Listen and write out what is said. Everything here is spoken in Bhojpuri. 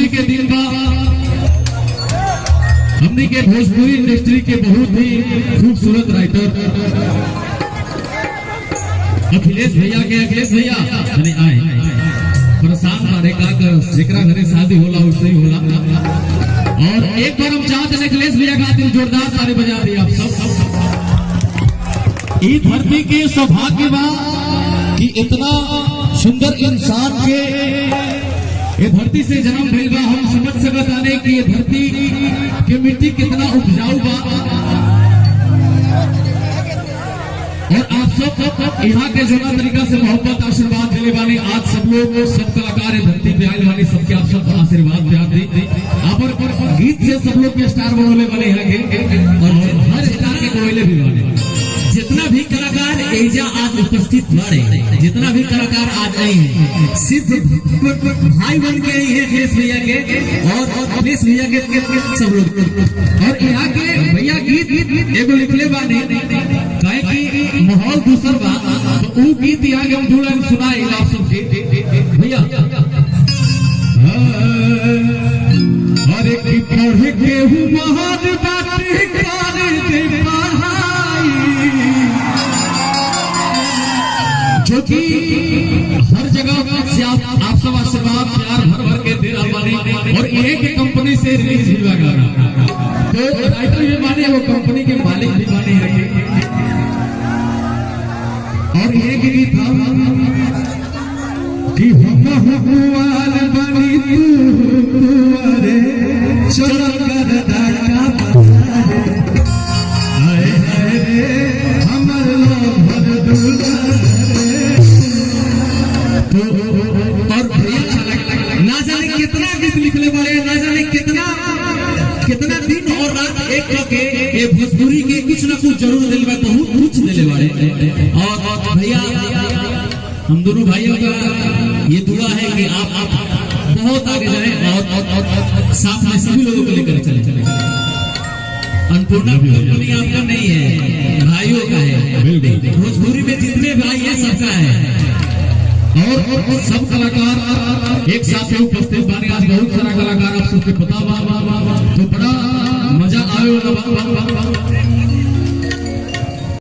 खुशी के दिन बा। हमने के भोजपुरी इंडस्ट्री के बहुत ही खूबसूरत राइटर अखिलेश भैया अरे आए परेशान मारे का जेकरा घरे शादी होला उससे ही होला। और एक बार हम चाहते हैं अखिलेश भैया खातिर जोरदार ताली बजा दिए आप सब। इस धरती के सौभाग्य बा कि इतना सुंदर इंसान के ये धरती से जन्म भइल बा। हम समझ सकत आने कि ये धरती के मिट्टी कितना उपजाऊ बा। और आप सब यहाँ के जोना तरीका से मोहब्बत आशीर्वाद दिले वाले आज सब लोग सब कलाकार धरती पे आए वाले सबके आप सब आशीर्वाद प्यार दे। आप गीत से सब लोग के स्टार बनोले वाले हैं और हर स्टार के कोयले भी वाले। जितना भी कलाकार एजा आज उपस्थित बारे, जितना भी कलाकार आज आए हैं सिर्फ भाई बन के ही है अखिलेश भैया के और अखिलेश भैया के सब लोग। और यहाँ के भैया गीत एगो लिखले बाने काहे कि माहौल दूसर बा तो वो गीत यहाँ के हम थोड़ा सुनाए आप सबके भैया। अरे की पढ़ के हूँ महान बातें करे दे पढ़ाई जो कि हर जगह से आप सब आशीर्वाद प्यार भर भर के दे रहा माने। और एक कंपनी से रिलीज भी लगा तो राइटर भी माने वो कंपनी के मालिक भी माने रखे। और एक गीत था कि हम हुआल बनी तू अरे चल कर दाका हाय हाय रे हमर लोग भर दुला। और ना जाने कितना गीत लिखले बड़े, ना जाने कितना दिन और रात एक करके ये भोजपुरी के कुछ ना कुछ जरूर दिल में बहुत कुछ दिले बड़े। और भैया हम दोनों भाइयों का ये दुआ है कि आप बहुत आगे जाए और साथ में सभी लोगों को लेकर चले। अन्नपूर्णा कंपनी आपका नहीं है, भाइयों का है। भोजपुरी में जितने भाई है सबका है। और सब कलाकार एक साथ उपस्थित बाने। आज बहुत सारा कलाकार आप सबके पता बा तो बड़ा मजा आयो।